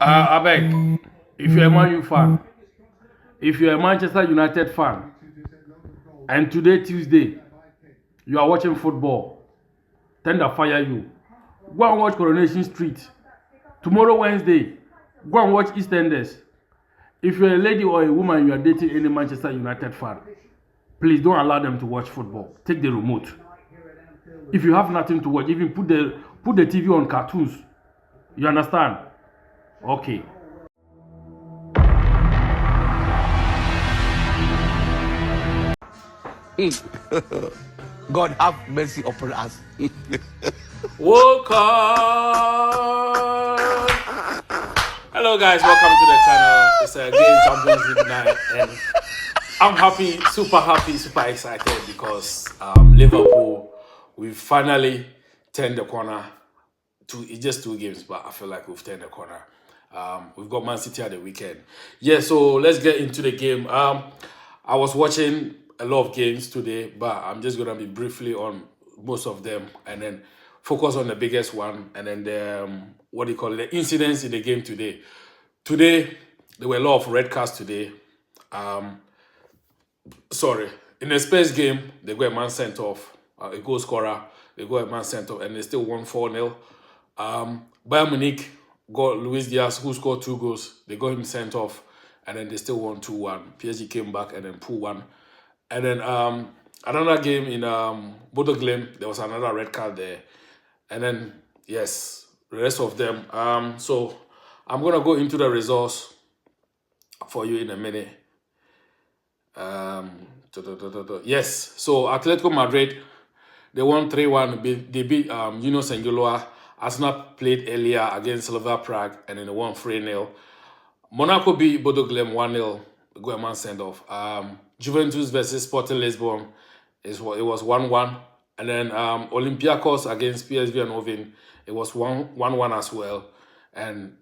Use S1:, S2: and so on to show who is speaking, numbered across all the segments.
S1: I beg, if you're a Man U fan, if you're a Manchester United fan, and today Tuesday, you are watching football, tender fire you. Go and watch Coronation Street. Tomorrow Wednesday, go and watch EastEnders. If you're a lady or a woman, you are dating any Manchester United fan, please don't allow them to watch football. Take the remote. If you have nothing to watch, even put the TV on cartoons. You understand? Okay.
S2: God have mercy upon us.
S1: Woke up. Hello guys, welcome to the channel. It's a game Champions League night, and I'm happy, super excited because Liverpool, we finally turned the corner. It's just 2 games, but I feel like we've turned the corner. We've got Man City at the weekend. Yeah, so let's get into the game. I was watching a lot of games today, but I'm just gonna be briefly on most of them, and then focus on the biggest one, and then the the incidents in the game today. Today there were a lot of red cards today. In the Spurs game, they got a man sent off, a goal scorer. They got a man sent off, and they still won 4-0. Bayern Munich got Luis Diaz, who scored 2 goals. They got him sent off, and then they still won 2-1. PSG came back and then pulled 1. And then another game in Bodo Glimt, there was another red card there. And then, yes, the rest of them. So I'm going to go into the results for you in a minute. Yes, so Atletico Madrid, they won 3-1. They beat Union Saint-Gilloise. Arsenal played earlier against Slavia Prague, and then they won 3-0. Monaco beat Bodo Glimt 1-0. Got a man sent off. Juventus versus Sporting Lisbon, it was 1-1. And then Olympiacos against PSV Eindhoven, it was 1-1 as well. And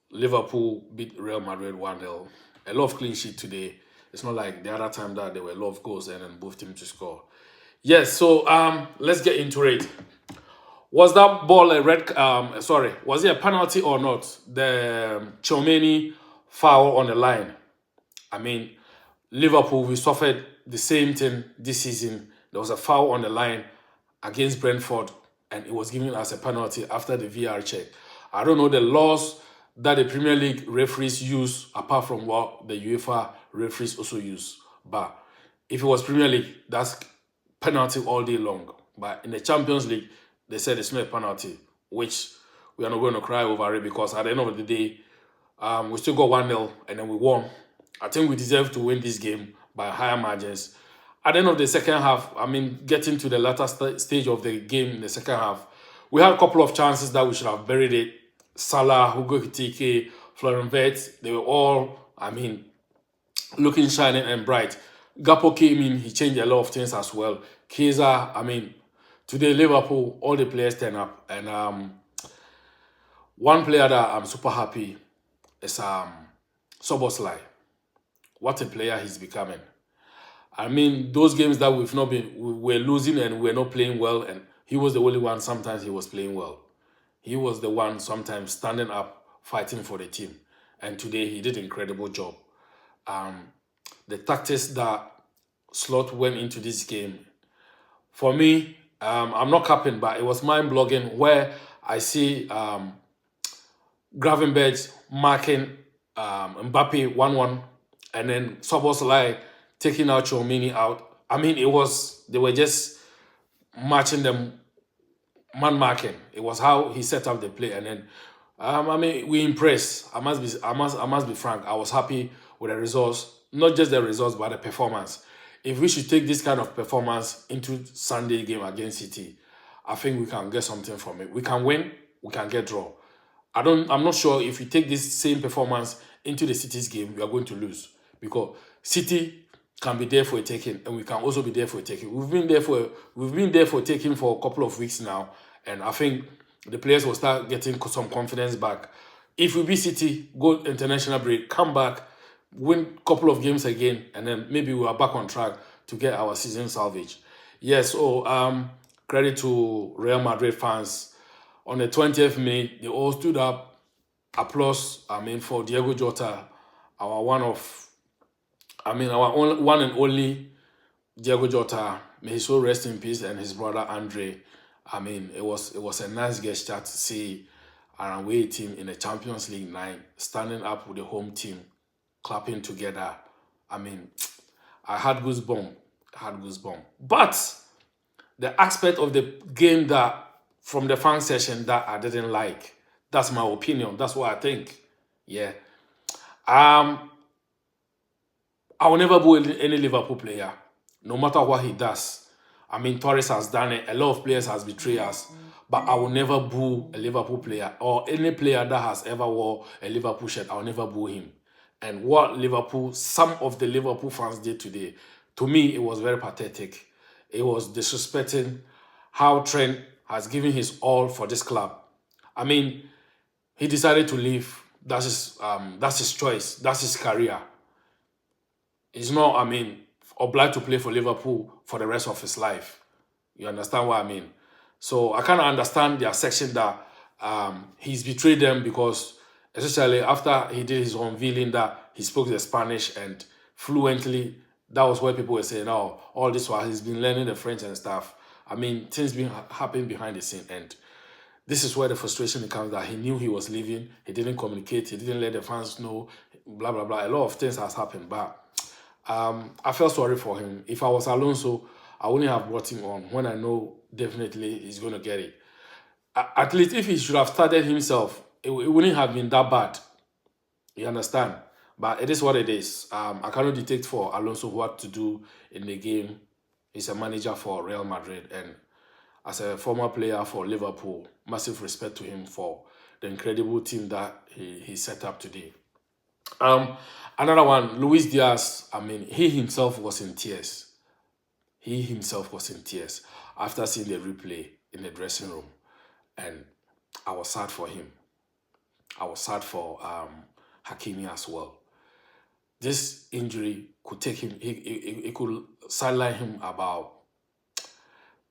S1: Liverpool beat Real Madrid 1-0. A lot of clean sheet today. It's not like the other time that there were a lot of goals and then both teams to score. Yes, so let's get into it. Was that ball a red? Was it a penalty or not? The Tchouaméni foul on the line. I mean, Liverpool, we suffered the same thing this season. There was a foul on the line against Brentford, and it was given as a penalty after the VR check. I don't know the laws that the Premier League referees use, apart from what the UEFA referees also use. But if it was Premier League, that's penalty all day long. But in the Champions League, they said it's not a penalty, which we are not going to cry over it, because at the end of the day, we still got 1-0 and then we won. I think we deserve to win this game by higher margins. At the end of the second half, getting to the latter stage of the game in the second half, we had a couple of chances that we should have buried it. Salah, Hugo Kitike, Florian Wirtz, they were all, looking shining and bright. Gakpo came in, he changed a lot of things as well. Keza, today Liverpool, all the players turn up. And one player that I'm super happy is Szoboszlai. What a player he's becoming. Those games that we were losing and we were not playing well, and he was the only one sometimes he was playing well. He was the one sometimes standing up, fighting for the team. And today he did an incredible job. The tactics that Slot went into this game, for me, I'm not capping, but it was mind-blogging where I see Gravenberch marking Mbappe 1-1, and then Szoboszlai taking out Tchouaméni out. They were just matching them, man marking. It was how he set up the play, and then we impressed. I must be frank. I was happy with the results, not just the results, but the performance. If we should take this kind of performance into Sunday game against City, I think we can get something from it. We can win, we can get draw. I'm not sure if we take this same performance into the City's game, we are going to lose, because City can be there for a taking, and we can also be there for a taking. We've been there for taking for a couple of weeks now, and I think the players will start getting some confidence back. If we beat City, go international break, come back, win a couple of games again, and then maybe we are back on track to get our season salvage. Yes, so credit to Real Madrid fans. On the 20th minute, they all stood up, applause, for Diego Jota, our one and only Diego Jota. May his soul rest in peace, and his brother Andre. It was a nice gesture to see an away team in the Champions League 9 standing up with the home team, clapping together. I mean, I had goosebumps. But the aspect of the game that from the fan session that I didn't like. That's my opinion. That's what I think. Yeah. Um, I will never boo any Liverpool player, no matter what he does. Torres has done it. A lot of players has betrayed us, but I will never boo a Liverpool player or any player that has ever wore a Liverpool shirt. I will never boo him. And what some of the Liverpool fans did today, to me, it was very pathetic. It was disrespecting how Trent has given his all for this club. I mean, he decided to leave. That's his choice. That's his career. He's not, obliged to play for Liverpool for the rest of his life. You understand what I mean? So I kind of understand their section that he's betrayed them because, especially after he did his unveiling that he spoke the Spanish and fluently, that was where people were saying, oh, all this while he's been learning the French and stuff. Things been happening behind the scene, and this is where the frustration comes that he knew he was leaving. He didn't communicate. He didn't let the fans know. Blah blah blah. A lot of things has happened, but I felt sorry for him. If I was Alonso, I wouldn't have brought him on when I know definitely he's going to get it. At least if he should have started himself, it wouldn't have been that bad. You understand? But it is what it is. I cannot dictate for Alonso what to do in the game. He's a manager for Real Madrid, and as a former player for Liverpool, massive respect to him for the incredible team that he set up today. Another one, Luis Diaz. He himself was in tears. He himself was in tears after seeing the replay in the dressing room, and I was sad for him. I was sad for Hakimi as well. This injury could take him. It could sideline him about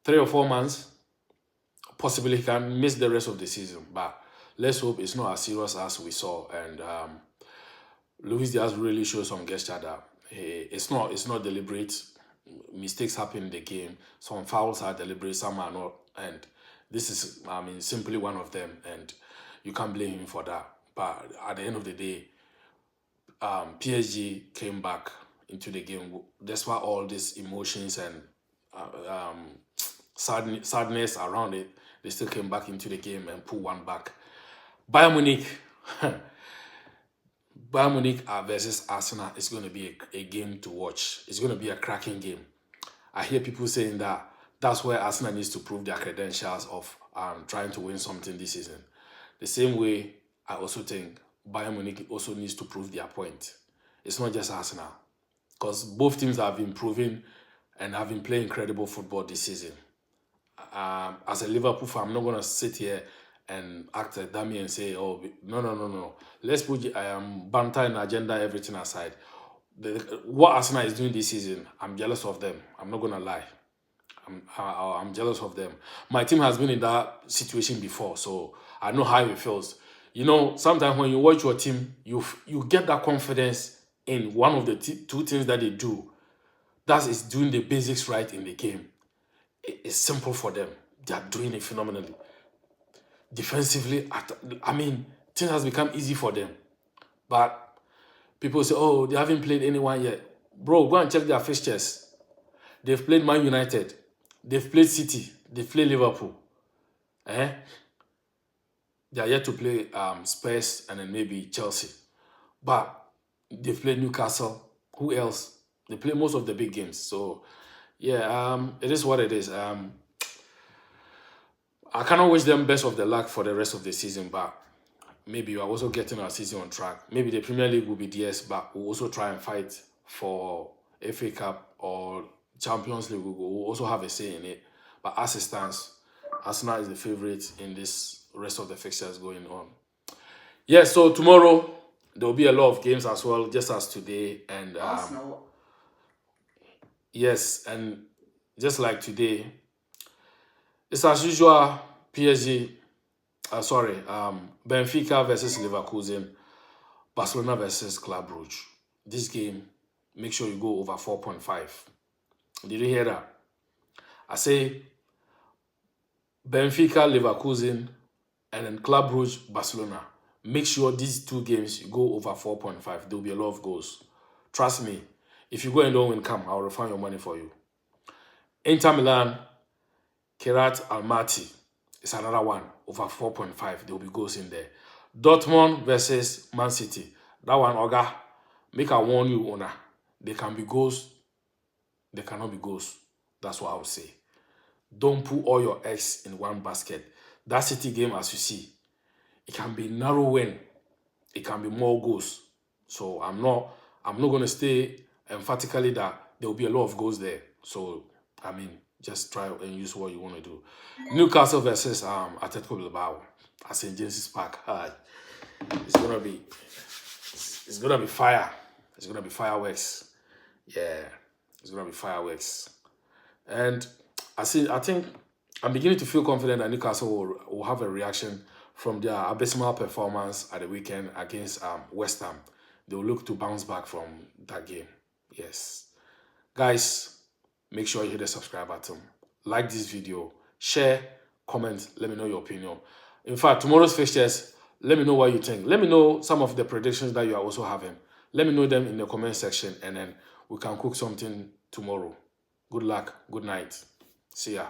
S1: 3 or 4 months. Possibly he can miss the rest of the season, but let's hope it's not as serious as we saw. And Luis Diaz really shows some gesture that it's not deliberate. Mistakes happen in the game. Some fouls are deliberate, some are not. And this is, simply one of them. And you can't blame him for that. But at the end of the day, PSG came back into the game despite all these emotions and sadness around it. They still came back into the game and put one back. Bayern Munich, Bayern Munich versus Arsenal is going to be a game to watch. It's going to be a cracking game. I hear people saying that that's where Arsenal needs to prove their credentials of trying to win something this season. The same way, I also think Bayern Munich also needs to prove their point. It's not just Arsenal, because both teams have been proving and have been playing incredible football this season. As a Liverpool fan, I'm not going to sit here and act a dummy and say, oh, no. Let's put banter and agenda, everything aside. What Arsenal is doing this season, I'm jealous of them. I'm not going to lie. I'm jealous of them. My team has been in that situation before, so I know how it feels. Sometimes when you watch your team, you get that confidence in one of the two things that they do. That is doing the basics right in the game. It's simple for them. They are doing it phenomenally. Defensively, things has become easy for them. But people say, oh, they haven't played anyone yet. Bro, go and check their fixtures. They've played Man United. They've played City. They've played Liverpool. They are yet to play Spurs and then maybe Chelsea. But they've played Newcastle. Who else? They play most of the big games. So, yeah, it is what it is. I cannot wish them best of the luck for the rest of the season, but maybe we are also getting our season on track. Maybe the Premier League will be DS, but we'll also try and fight for FA Cup or Champions League. We'll also have a say in it. But as it stands, Arsenal is the favourite in this rest of the fixtures going on. Yeah, so tomorrow there will be a lot of games as well, just as today. And yes, and just like today, it's as usual, PSG Benfica versus Leverkusen, Barcelona versus Club Brugge. This game, make sure you go over 4.5. Did you hear that? I say Benfica, Leverkusen, and then Club Brugge, Barcelona. Make sure these two games you go over 4.5. There will be a lot of goals. Trust me. If you go and don't win, come, I'll refund your money for you. Inter Milan, Kirat Almaty is another one over 4.5. There will be goals in there. Dortmund versus Man City. That one, Oga, make I warn you, owner. There can be goals. There cannot be goals. That's what I would say. Don't put all your eggs in one basket. That City game, as you see, it can be narrow win. It can be more goals. So I'm not going to stay emphatically that there will be a lot of goals there. So, I mean, just try and use what you want to do. Newcastle versus Atletico Bilbao at St. James's Park. It's gonna be fire. It's gonna be fireworks. Yeah, it's gonna be fireworks. And I think I'm beginning to feel confident that Newcastle will have a reaction from their abysmal performance at the weekend against West Ham. They will look to bounce back from that game. Yes. Guys, make sure you hit the subscribe button. Like this video. Share, comment, let me know your opinion. In fact, tomorrow's fixtures, let me know what you think. Let me know some of the predictions that you are also having. Let me know them in the comment section, and then we can cook something tomorrow. Good luck. Good night. See ya.